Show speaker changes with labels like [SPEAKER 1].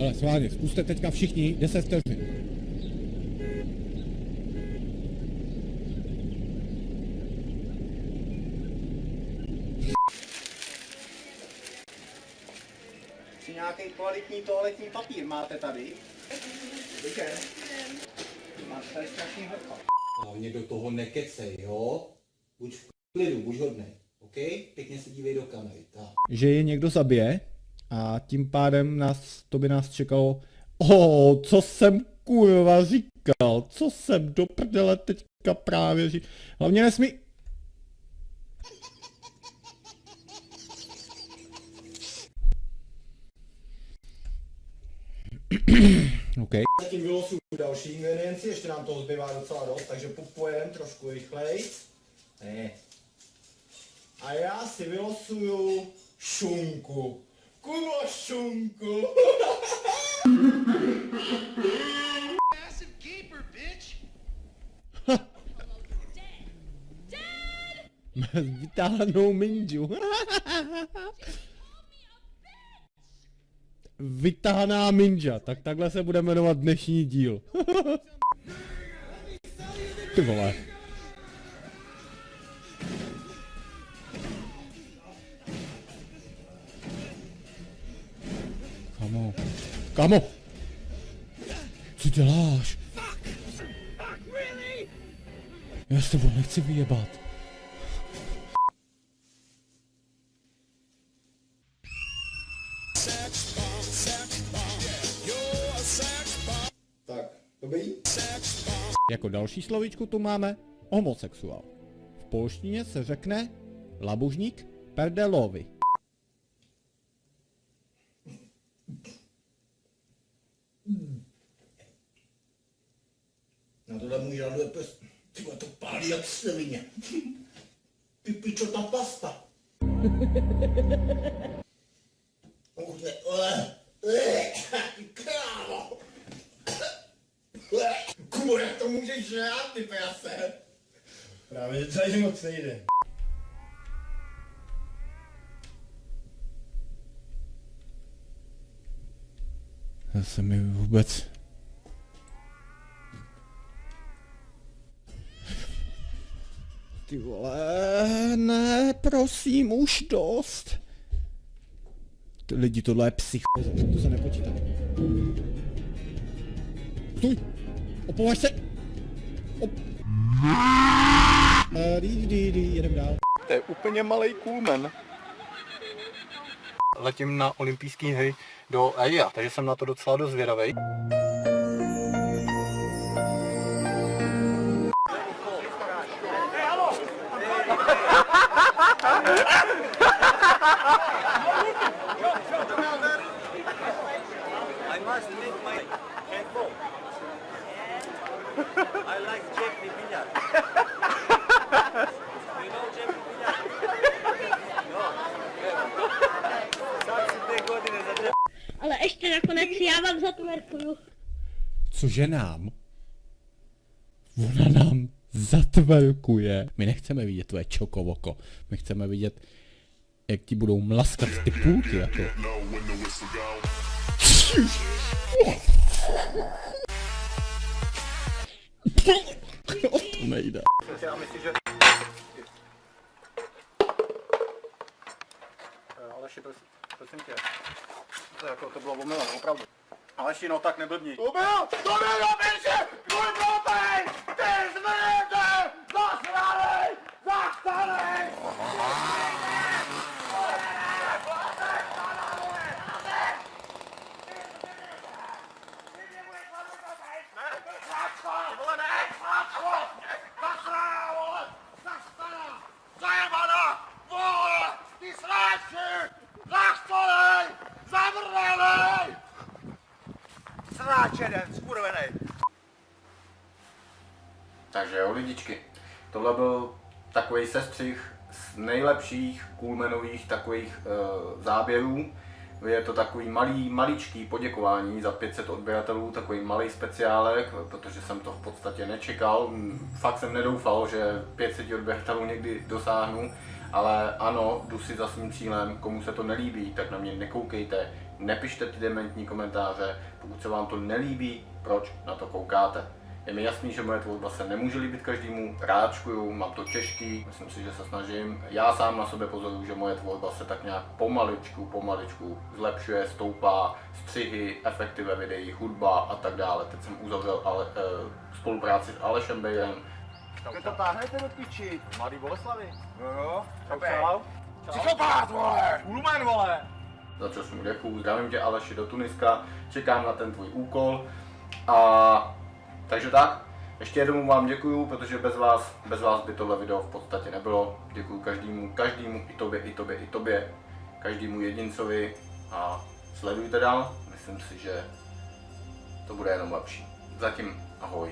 [SPEAKER 1] Ale schválně, zkuste teďka všichni 10 vteřin.
[SPEAKER 2] Si nějaký kvalitní toaletní papír máte tady? Díky. Máte tady strašný hrpa.
[SPEAKER 3] Hlavně do toho nekecej, jo? Buď v klidu, buď hodnej, OK? Pěkně se dívej do kamery, tak.
[SPEAKER 1] Že je někdo zabije a tím pádem to by nás čekalo. Co jsem kurva říkal, co jsem do prdele teďka právě říkal. Hlavně nesmí... OK.
[SPEAKER 3] Zatím vylosuju další ingredienci, ještě nám toho zbývá docela dost, takže pojedem trošku rychleji. Ne. A já si vylosuju šunku. Kurva šunku.
[SPEAKER 1] Vytáhnou minžu. Vytáhná minža, tak takhle se bude jmenovat dnešní díl. Ty vole. Kamo. Kamo. Co děláš? Já s tebou nechci vyjebat.
[SPEAKER 3] Tak, dobrý?
[SPEAKER 1] Jako další slovíčku tu máme homosexuál. V polštině se řekne labužník perdelovi.
[SPEAKER 3] Na tohle můj žáduje pes. Tyhle to pálí jak svině. Ty pičo, ta pasta. Uchne. Krávo. Kubo, jak to můžeš žrát, ty prase? Právě, že tady moc nejde.
[SPEAKER 1] Já se mi vůbec... Ty vole, ne, prosím, už dost. Ty lidi, tohle je psycho. To se nepočítá. Stůj! Opovaž se! Jedem dál.
[SPEAKER 2] To je úplně malej kulmen. Letím na olympijské hry do EIA, takže jsem na to docela dost zvědavej.
[SPEAKER 4] I must make my handball. I like Jeffrey Villar. You know Jeffrey Villar? No. Tak si 2 hodiny za Jeff.
[SPEAKER 5] Ale ještě nakonec já vám zatvrkuju.
[SPEAKER 1] Cože nám? Ona nám zatvrkuje. My nechceme vidět tvoje čokovoko. My chceme vidět, jak ti budou mlaskat ty půlky, jako. To nejde.
[SPEAKER 2] Já myslím, že... Aleši, prosím tě. To bylo omylem, opravdu. Aleši, no tak neblbni. To bylo piči! Tvůj blbej! Ty zmrde! Zasranej! Zastanej! Takže jo, lidičky, tohle byl takový sestřih z nejlepších Coolmanových takových záběrů. Je to takový maličký poděkování za 500 odběratelů, takový malý speciálek, protože jsem to v podstatě nečekal. Fakt jsem nedoufal, že 500 odběratelů někdy dosáhnu, ale ano, jdu si za svým cílem. Komu se to nelíbí, tak na mě nekoukejte, nepište ty dementní komentáře, pokud se vám to nelíbí, proč na to koukáte. Je mi jasný, že moje tvorba se nemůže líbit každému, ráčkuju, mám to těžký, myslím si, že se snažím. Já sám na sobě pozoruju, že moje tvorba se tak nějak pomaličku zlepšuje, stoupá, střihy, efekty ve videích, hudba a tak dále. Teď jsem uzavřel spolupráci s Alešem Bejrem.
[SPEAKER 6] Vy to táhnete do piči.
[SPEAKER 4] Mladý Boleslavy.
[SPEAKER 6] Jo.
[SPEAKER 4] Čau.
[SPEAKER 6] Psychopát, vole! Ulman, vole!
[SPEAKER 2] Za což mu děkuju, zdravím tě Aleši do Tuniska, čekám na ten tvůj úkol. A takže tak, ještě jednou vám děkuju, protože bez vás by tohle video v podstatě nebylo. Děkuju každému, i tobě, každému jedincovi a sledujte dál, myslím si, že to bude jenom lepší. Zatím ahoj.